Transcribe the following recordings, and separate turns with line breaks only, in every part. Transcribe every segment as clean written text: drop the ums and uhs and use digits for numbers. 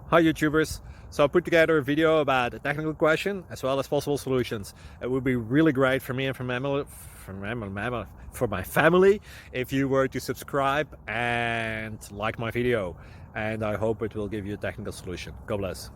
Hi YouTubers! So I put together a video about a technical question as well as possible solutions. It would be really great for me and for my family if you were to subscribe and like my video, and I hope it will give you a technical solution. God bless.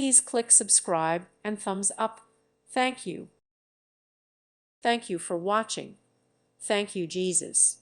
please click subscribe and thumbs up. Thank you. Thank you for watching. Thank you, Jesus.